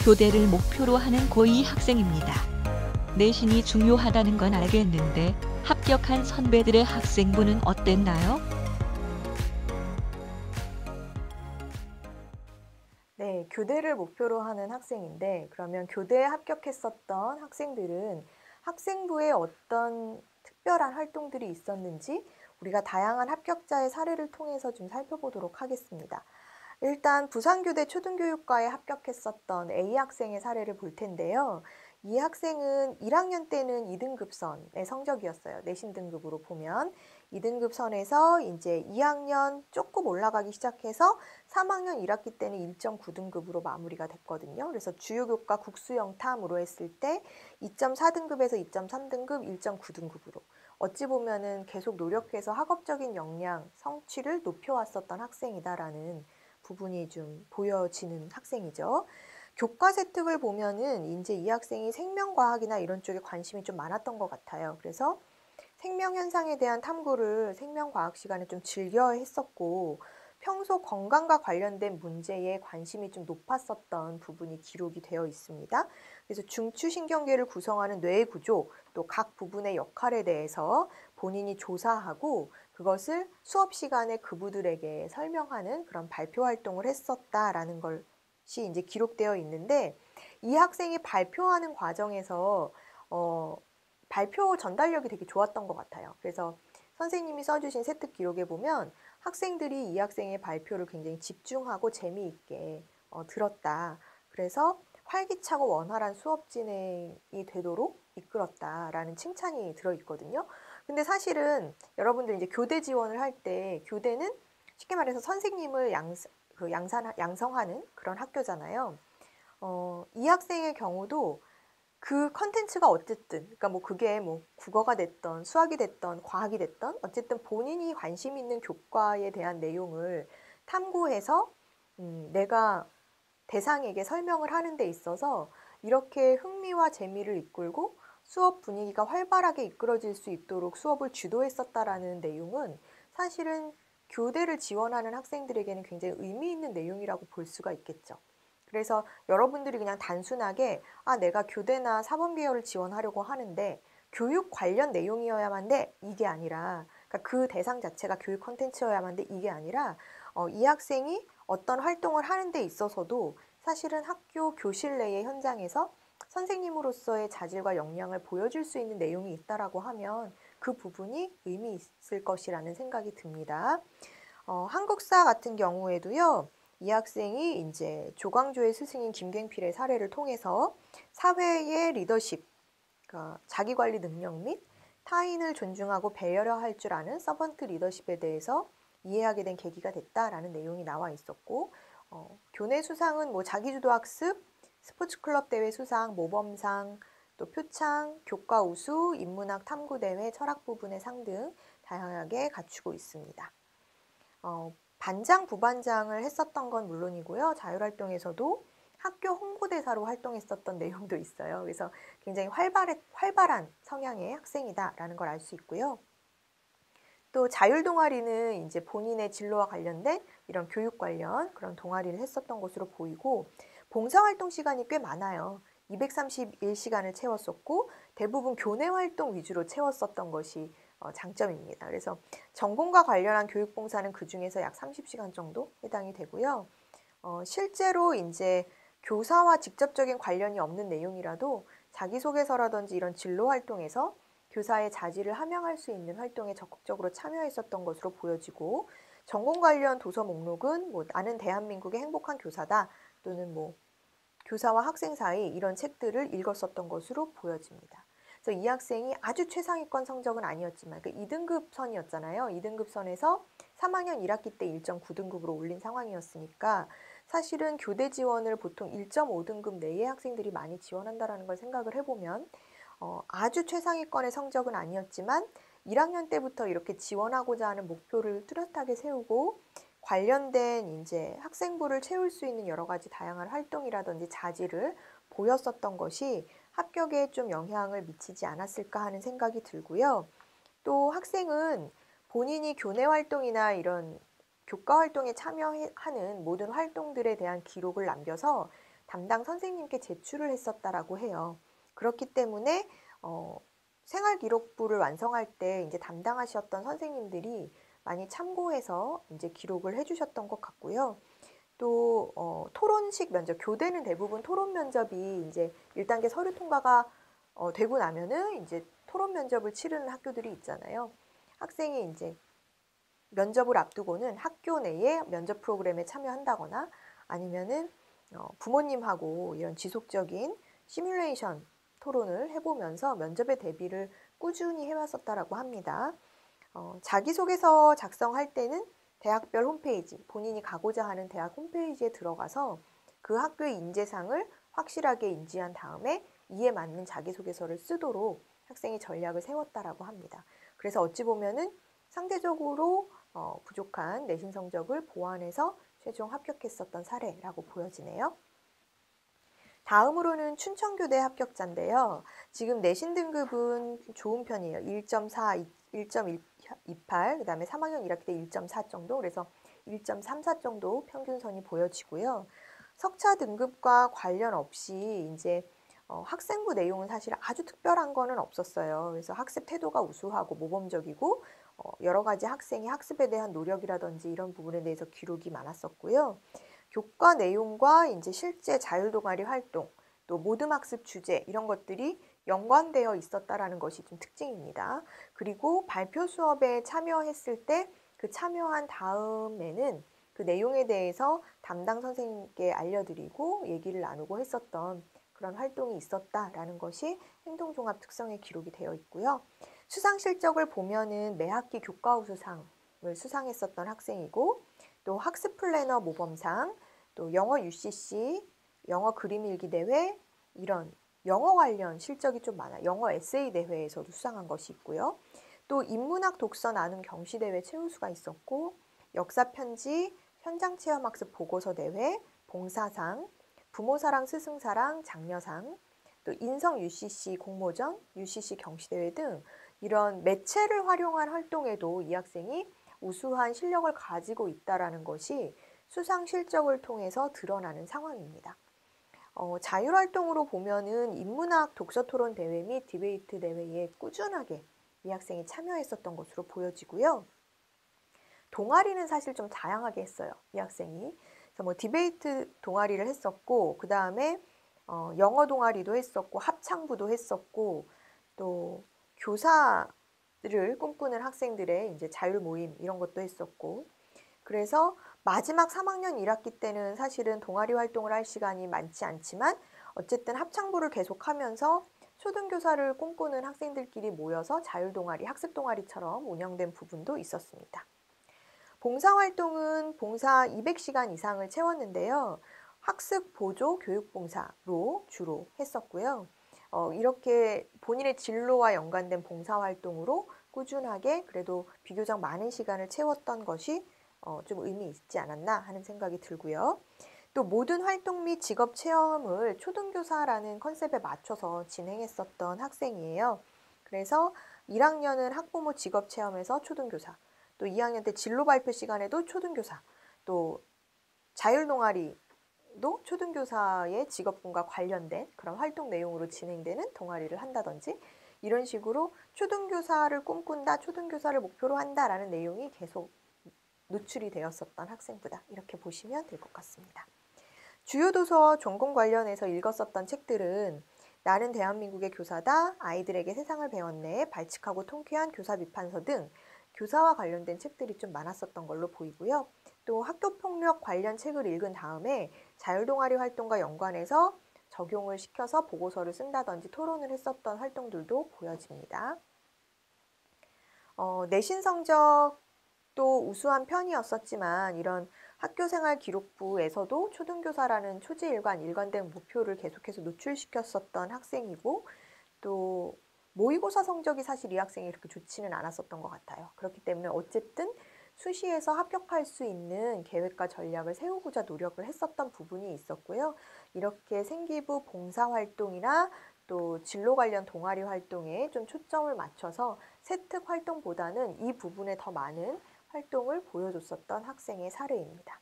교대를 목표로 하는 고2 학생입니다. 내신이 중요하다는 건 알겠는데 합격한 선배들의 학생부는 어땠나요? 네, 교대를 목표로 하는 학생인데 그러면 교대에 합격했었던 학생들은 학생부에 어떤 특별한 활동들이 있었는지 우리가 다양한 합격자의 사례를 통해서 좀 살펴보도록 하겠습니다. 일단 부산교대 초등교육과에 합격했었던 A 학생의 사례를 볼 텐데요. 이 학생은 1학년 때는 2등급선의 성적이었어요. 내신 등급으로 보면 2등급선에서 이제 2학년 조금 올라가기 시작해서 3학년 1학기 때는 1.9등급으로 마무리가 됐거든요. 그래서 주요교과 국수영탐으로 했을 때 2.4등급에서 2.3등급, 1.9등급으로 어찌 보면은 계속 노력해서 학업적인 역량, 성취를 높여왔었던 학생이다라는 부분이 좀 보여지는 학생이죠. 교과 세특을 보면은 이제 이 학생이 생명과학이나 이런 쪽에 관심이 좀 많았던 것 같아요. 그래서 생명 현상에 대한 탐구를 생명과학 시간에 좀 즐겨 했었고 평소 건강과 관련된 문제에 관심이 좀 높았었던 부분이 기록이 되어 있습니다. 그래서 중추신경계를 구성하는 뇌의 구조, 또 각 부분의 역할에 대해서 본인이 조사하고 그것을 수업 시간에 그부들에게 설명하는 그런 발표 활동을 했었다라는 것이 이제 기록되어 있는데 이 학생이 발표하는 과정에서 발표 전달력이 되게 좋았던 것 같아요. 그래서 선생님이 써주신 세특 기록에 보면 학생들이 이 학생의 발표를 굉장히 집중하고 재미있게 들었다. 그래서 활기차고 원활한 수업 진행이 되도록 이끌었다라는 칭찬이 들어있거든요. 근데 사실은 여러분들 이제 교대 지원을 할 때 교대는 쉽게 말해서 선생님을 양성하는 그런 학교잖아요. 이 학생의 경우도 그 컨텐츠가 어쨌든 그러니까 뭐 그게 뭐 국어가 됐던 수학이 됐던 과학이 됐던 어쨌든 본인이 관심 있는 교과에 대한 내용을 탐구해서 내가 대상에게 설명을 하는 데 있어서 이렇게 흥미와 재미를 이끌고 수업 분위기가 활발하게 이끌어질 수 있도록 수업을 주도했었다라는 내용은 사실은 교대를 지원하는 학생들에게는 굉장히 의미 있는 내용이라고 볼 수가 있겠죠. 그래서 여러분들이 그냥 단순하게 내가 교대나 사범계열을 지원하려고 하는데 교육 관련 내용이어야만 돼 이게 아니라 그러니까 그 대상 자체가 교육 콘텐츠여야만 돼 이게 아니라 이 학생이 어떤 활동을 하는 데 있어서도 사실은 학교 교실 내의 현장에서 선생님으로서의 자질과 역량을 보여줄 수 있는 내용이 있다라고 하면 그 부분이 의미 있을 것이라는 생각이 듭니다. 한국사 같은 경우에도요. 이 학생이 이제 조광조의 스승인 김갱필의 사례를 통해서 사회의 리더십, 그러니까 자기관리 능력 및 타인을 존중하고 배려할 줄 아는 서번트 리더십에 대해서 이해하게 된 계기가 됐다라는 내용이 나와 있었고 교내 수상은 뭐 자기주도학습, 스포츠클럽 대회 수상, 모범상, 또 표창, 교과 우수, 인문학 탐구대회, 철학 부분의 상 등 다양하게 갖추고 있습니다. 반장, 부반장을 했었던 건 물론이고요. 자율활동에서도 학교 홍보대사로 활동했었던 내용도 있어요. 그래서 굉장히 활발한 성향의 학생이다라는 걸 알 수 있고요. 또 자율동아리는 이제 본인의 진로와 관련된 이런 교육 관련 그런 동아리를 했었던 것으로 보이고 봉사활동 시간이 꽤 많아요. 231시간을 채웠었고 대부분 교내 활동 위주로 채웠었던 것이 장점입니다. 그래서 전공과 관련한 교육봉사는 그 중에서 약 30시간 정도 해당이 되고요. 실제로 이제 교사와 직접적인 관련이 없는 내용이라도 자기소개서라든지 이런 진로 활동에서 교사의 자질을 함양할 수 있는 활동에 적극적으로 참여했었던 것으로 보여지고 전공 관련 도서 목록은 뭐 나는 대한민국의 행복한 교사다 또는 뭐 교사와 학생 사이 이런 책들을 읽었었던 것으로 보여집니다. 그래서 이 학생이 아주 최상위권 성적은 아니었지만 그 2등급 선이었잖아요. 2등급 선에서 3학년 1학기 때 1.9등급으로 올린 상황이었으니까 사실은 교대 지원을 보통 1.5등급 내의 학생들이 많이 지원한다는 걸 생각을 해보면 아주 최상위권의 성적은 아니었지만 1학년 때부터 이렇게 지원하고자 하는 목표를 뚜렷하게 세우고 관련된 이제 학생부를 채울 수 있는 여러 가지 다양한 활동이라든지 자질을 보였었던 것이 합격에 좀 영향을 미치지 않았을까 하는 생각이 들고요. 또 학생은 본인이 교내 활동이나 이런 교과 활동에 참여하는 모든 활동들에 대한 기록을 남겨서 담당 선생님께 제출을 했었다라고 해요. 그렇기 때문에 생활기록부를 완성할 때 이제 담당하셨던 선생님들이 많이 참고해서 이제 기록을 해주셨던 것 같고요. 또 토론식 면접, 교대는 대부분 토론 면접이 이제 1단계 서류 통과가 되고 나면은 이제 토론 면접을 치르는 학교들이 있잖아요. 학생이 이제 면접을 앞두고는 학교 내에 면접 프로그램에 참여한다거나 아니면은 부모님하고 이런 지속적인 시뮬레이션 토론을 해보면서 면접에 대비를 꾸준히 해왔었다라고 합니다. 자기소개서 작성할 때는 대학별 홈페이지, 본인이 가고자 하는 대학 홈페이지에 들어가서 그 학교의 인재상을 확실하게 인지한 다음에 이에 맞는 자기소개서를 쓰도록 학생이 전략을 세웠다라고 합니다. 그래서 어찌 보면은 상대적으로 부족한 내신 성적을 보완해서 최종 합격했었던 사례라고 보여지네요. 다음으로는 춘천교대 합격자인데요. 지금 내신 등급은 좋은 편이에요. 1.4, 1.28, 그 다음에 3학년 1학기 때 1.4 정도, 그래서 1.34 정도 평균선이 보여지고요. 석차 등급과 관련 없이 이제 학생부 내용은 사실 아주 특별한 거는 없었어요. 그래서 학습 태도가 우수하고 모범적이고 여러 가지 학생의 학습에 대한 노력이라든지 이런 부분에 대해서 기록이 많았었고요. 교과 내용과 이제 실제 자율동아리 활동, 또 모듬학습 주제 이런 것들이 연관되어 있었다라는 것이 좀 특징입니다. 그리고 발표 수업에 참여했을 때 그 참여한 다음에는 그 내용에 대해서 담당 선생님께 알려드리고 얘기를 나누고 했었던 그런 활동이 있었다라는 것이 행동종합 특성에 기록이 되어 있고요. 수상 실적을 보면은 매 학기 교과 우수상을 수상했었던 학생이고 또 학습 플래너 모범상, 또 영어 UCC, 영어 그림 일기 대회 이런 영어 관련 실적이 좀 많아요. 영어 에세이 대회에서도 수상한 것이 있고요. 또 인문학 독서 나눔 경시대회 최우수가 있었고 역사 편지, 현장 체험 학습 보고서 대회, 봉사상, 부모사랑 스승사랑 장려상, 또 인성 UCC 공모전, UCC 경시대회 등 이런 매체를 활용한 활동에도 이 학생이 우수한 실력을 가지고 있다는 것이 수상 실적을 통해서 드러나는 상황입니다. 자율활동으로 보면은 인문학 독서토론 대회 및 디베이트 대회에 꾸준하게 이 학생이 참여했었던 것으로 보여지고요. 동아리는 사실 좀 다양하게 했어요. 이 학생이. 그래서 뭐 디베이트 동아리를 했었고, 그 다음에 영어 동아리도 했었고, 합창부도 했었고, 또 교사를 꿈꾸는 학생들의 이제 자율 모임 이런 것도 했었고, 그래서 마지막 3학년 1학기 때는 사실은 동아리 활동을 할 시간이 많지 않지만 어쨌든 합창부를 계속하면서 초등교사를 꿈꾸는 학생들끼리 모여서 자율동아리, 학습동아리처럼 운영된 부분도 있었습니다. 봉사활동은 봉사 200시간 이상을 채웠는데요. 학습 보조 교육봉사로 주로 했었고요. 이렇게 본인의 진로와 연관된 봉사활동으로 꾸준하게 그래도 비교적 많은 시간을 채웠던 것이 좀 의미 있지 않았나 하는 생각이 들고요. 또 모든 활동 및 직업 체험을 초등교사라는 컨셉에 맞춰서 진행했었던 학생이에요. 그래서 1학년은 학부모 직업 체험에서 초등교사, 또 2학년 때 진로 발표 시간에도 초등교사, 또 자율동아리도 초등교사의 직업군과 관련된 그런 활동 내용으로 진행되는 동아리를 한다든지 이런 식으로 초등교사를 꿈꾼다, 초등교사를 목표로 한다라는 내용이 계속 노출이 되었었던 학생부다. 이렇게 보시면 될 것 같습니다. 주요 도서 전공 관련해서 읽었었던 책들은 나는 대한민국의 교사다, 아이들에게 세상을 배웠네, 발칙하고 통쾌한 교사 비판서 등 교사와 관련된 책들이 좀 많았었던 걸로 보이고요. 또 학교폭력 관련 책을 읽은 다음에 자율동아리 활동과 연관해서 적용을 시켜서 보고서를 쓴다든지 토론을 했었던 활동들도 보여집니다. 내신 성적도 우수한 편이었었지만 이런 학교생활 기록부에서도 초등교사라는 초지일관, 일관된 목표를 계속해서 노출시켰었던 학생이고 또 모의고사 성적이 사실 이 학생이 그렇게 좋지는 않았었던 것 같아요. 그렇기 때문에 어쨌든 수시에서 합격할 수 있는 계획과 전략을 세우고자 노력을 했었던 부분이 있었고요. 이렇게 생기부 봉사활동이나 또 진로 관련 동아리 활동에 좀 초점을 맞춰서 세특 활동보다는 이 부분에 더 많은 활동을 보여줬었던 학생의 사례입니다.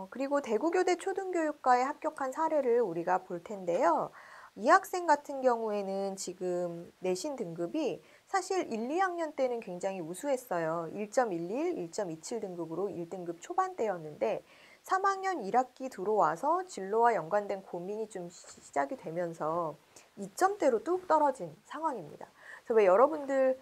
그리고 대구교대 초등교육과에 합격한 사례를 우리가 볼 텐데요. 이 학생 같은 경우에는 지금 내신 등급이 사실 1, 2학년 때는 굉장히 우수했어요. 1.11, 1.27 등급으로 1등급 초반대였는데 3학년 1학기 들어와서 진로와 연관된 고민이 좀 시작이 되면서 2점대로 뚝 떨어진 상황입니다. 그래서 왜 여러분들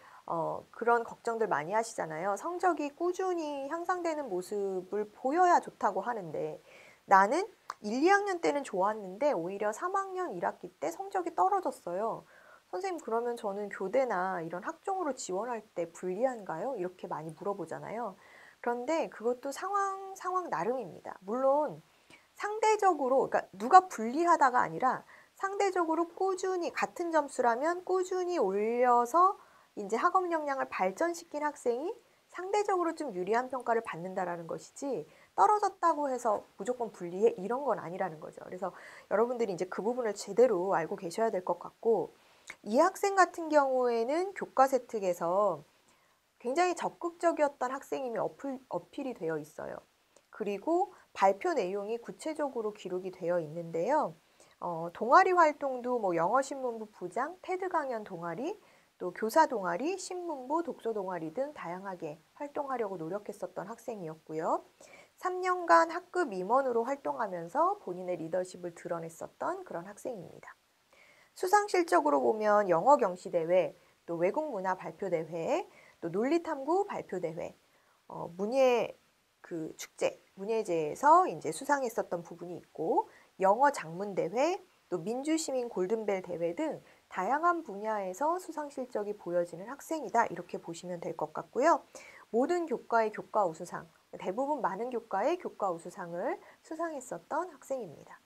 그런 걱정들 많이 하시잖아요. 성적이 꾸준히 향상되는 모습을 보여야 좋다고 하는데 나는 1, 2학년 때는 좋았는데 오히려 3학년 1학기 때 성적이 떨어졌어요. 선생님, 그러면 저는 교대나 이런 학종으로 지원할 때 불리한가요? 이렇게 많이 물어보잖아요. 그런데 그것도 상황 나름입니다. 물론 상대적으로, 그러니까 누가 불리하다가 아니라 상대적으로 꾸준히 같은 점수라면 꾸준히 올려서 이제 학업 역량을 발전시킨 학생이 상대적으로 좀 유리한 평가를 받는다라는 것이지 떨어졌다고 해서 무조건 불리해 이런 건 아니라는 거죠. 그래서 여러분들이 이제 그 부분을 제대로 알고 계셔야 될 것 같고, 이 학생 같은 경우에는 교과세 특에서 굉장히 적극적이었던 학생임이 어필이 되어 있어요. 그리고 발표 내용이 구체적으로 기록이 되어 있는데요. 동아리 활동도 뭐 영어신문부 부장, 테드 강연 동아리, 또 교사 동아리, 신문부, 독서 동아리 등 다양하게 활동하려고 노력했었던 학생이었고요. 3년간 학급 임원으로 활동하면서 본인의 리더십을 드러냈었던 그런 학생입니다. 수상 실적으로 보면 영어 경시 대회, 또 외국 문화 발표 대회, 또 논리탐구 발표 대회, 문예 축제, 문예제에서 이제 수상했었던 부분이 있고, 영어 장문 대회, 또 민주시민 골든벨 대회 등 다양한 분야에서 수상 실적이 보여지는 학생이다. 이렇게 보시면 될 것 같고요. 모든 교과의 교과 우수상, 대부분 많은 교과의 교과 우수상을 수상했었던 학생입니다.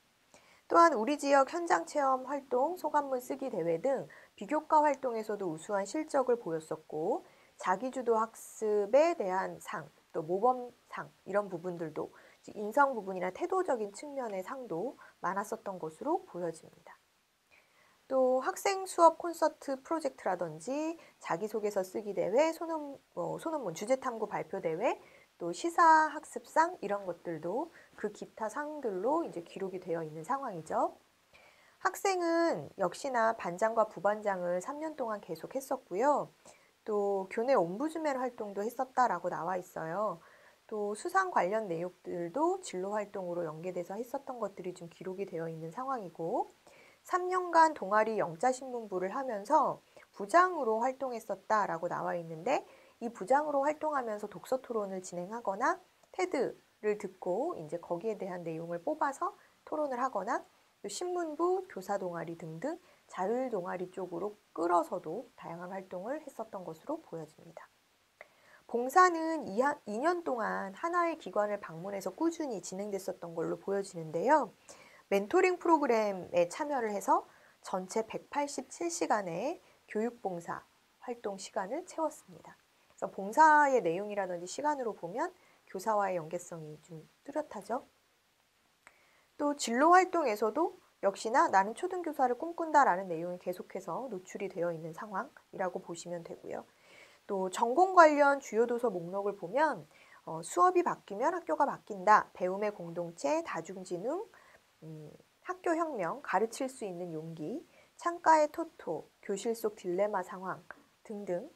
또한 우리 지역 현장 체험 활동, 소감문 쓰기 대회 등 비교과 활동에서도 우수한 실적을 보였었고, 자기주도 학습에 대한 상, 또 모범상 이런 부분들도 인성 부분이나 태도적인 측면의 상도 많았었던 것으로 보여집니다. 또 학생 수업 콘서트 프로젝트라든지 자기소개서 쓰기 대회, 소논문 주제탐구 발표 대회, 또 시사학습상 이런 것들도 그 기타 상들로 이제 기록이 되어 있는 상황이죠. 학생은 역시나 반장과 부반장을 3년 동안 계속 했었고요. 또 교내 옴부즈맨 활동도 했었다라고 나와 있어요. 또 수상 관련 내용들도 진로 활동으로 연계돼서 했었던 것들이 좀 기록이 되어 있는 상황이고, 3년간 동아리 영자신문부를 하면서 부장으로 활동했었다라고 나와 있는데, 이 부장으로 활동하면서 독서 토론을 진행하거나 테드를 듣고 이제 거기에 대한 내용을 뽑아서 토론을 하거나, 또 신문부, 교사 동아리 등등 자율 동아리 쪽으로 끌어서도 다양한 활동을 했었던 것으로 보여집니다. 봉사는 2년 동안 하나의 기관을 방문해서 꾸준히 진행됐었던 걸로 보여지는데요. 멘토링 프로그램에 참여를 해서 전체 187시간의 교육봉사 활동 시간을 채웠습니다. 그래서 봉사의 내용이라든지 시간으로 보면 교사와의 연계성이 좀 뚜렷하죠. 또 진로 활동에서도 역시나 나는 초등교사를 꿈꾼다라는 내용이 계속해서 노출이 되어 있는 상황이라고 보시면 되고요. 또 전공 관련 주요 도서 목록을 보면 수업이 바뀌면 학교가 바뀐다, 배움의 공동체, 다중지능, 학교혁명, 가르칠 수 있는 용기, 창가의 토토, 교실 속 딜레마 상황 등등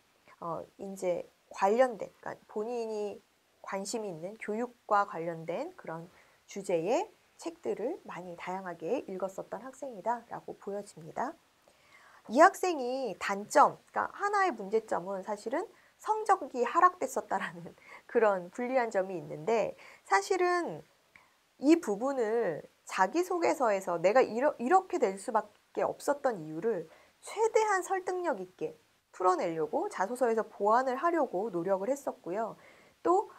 이제 관련된, 그러니까 본인이 관심이 있는 교육과 관련된 그런 주제의 책들을 많이 다양하게 읽었었던 학생이다라고 보여집니다. 이 학생이 단점, 그러니까 하나의 문제점은 사실은 성적이 하락됐었다라는 그런 불리한 점이 있는데, 사실은 이 부분을 자기소개서에서 내가 이렇게 될 수밖에 없었던 이유를 최대한 설득력 있게 풀어내려고 자소서에서 보완을 하려고 노력을 했었고요. 또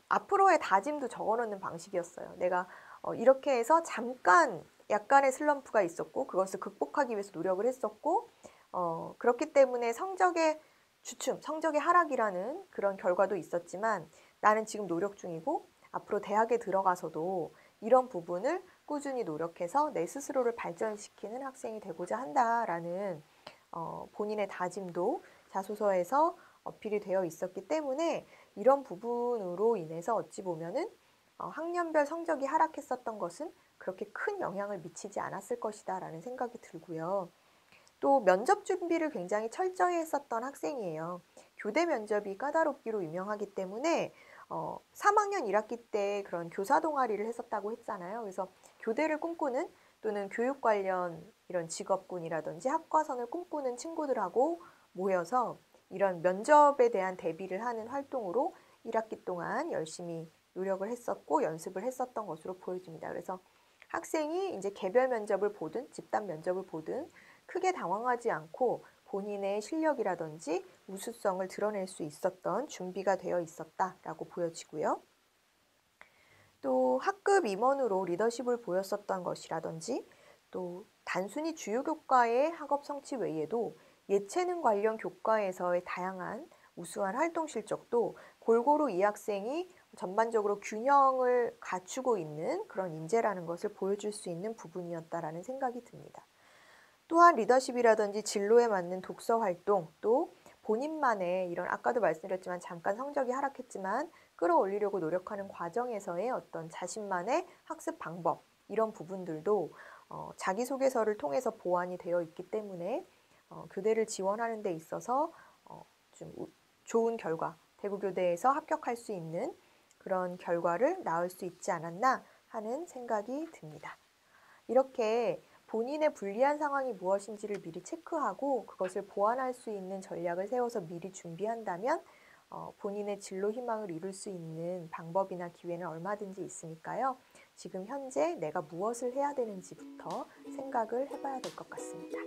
앞으로의 다짐도 적어놓는 방식이었어요. 내가 이렇게 해서 잠깐 약간의 슬럼프가 있었고 그것을 극복하기 위해서 노력을 했었고, 그렇기 때문에 성적의 주춤, 성적의 하락이라는 그런 결과도 있었지만 나는 지금 노력 중이고 앞으로 대학에 들어가서도 이런 부분을 꾸준히 노력해서 내 스스로를 발전시키는 학생이 되고자 한다라는 본인의 다짐도 자소서에서 어필이 되어 있었기 때문에 이런 부분으로 인해서 어찌 보면은 학년별 성적이 하락했었던 것은 그렇게 큰 영향을 미치지 않았을 것이다 라는 생각이 들고요. 또 면접 준비를 굉장히 철저히 했었던 학생이에요. 교대 면접이 까다롭기로 유명하기 때문에 3학년 1학기 때 그런 교사 동아리를 했었다고 했잖아요. 그래서 교대를 꿈꾸는 또는 교육 관련 이런 직업군이라든지 학과선을 꿈꾸는 친구들하고 모여서 이런 면접에 대한 대비를 하는 활동으로 1학기 동안 열심히 노력을 했었고 연습을 했었던 것으로 보여집니다. 그래서 학생이 이제 개별 면접을 보든 집단 면접을 보든 크게 당황하지 않고 본인의 실력이라든지 우수성을 드러낼 수 있었던 준비가 되어 있었다라고 보여지고요. 또 학급 임원으로 리더십을 보였었던 것이라든지 또 단순히 주요 교과의 학업 성취 외에도 예체능 관련 교과에서의 다양한 우수한 활동 실적도 골고루 이 학생이 전반적으로 균형을 갖추고 있는 그런 인재라는 것을 보여줄 수 있는 부분이었다라는 생각이 듭니다. 또한 리더십이라든지 진로에 맞는 독서 활동, 또 본인만의 이런 아까도 말씀드렸지만 잠깐 성적이 하락했지만 끌어올리려고 노력하는 과정에서의 어떤 자신만의 학습 방법 이런 부분들도 자기소개서를 통해서 보완이 되어 있기 때문에 교대를 지원하는 데 있어서 좀 좋은 결과, 대구교대에서 합격할 수 있는 그런 결과를 낳을 수 있지 않았나 하는 생각이 듭니다. 이렇게 본인의 불리한 상황이 무엇인지를 미리 체크하고 그것을 보완할 수 있는 전략을 세워서 미리 준비한다면 본인의 진로 희망을 이룰 수 있는 방법이나 기회는 얼마든지 있으니까요. 지금 현재 내가 무엇을 해야 되는지부터 생각을 해봐야 될 것 같습니다.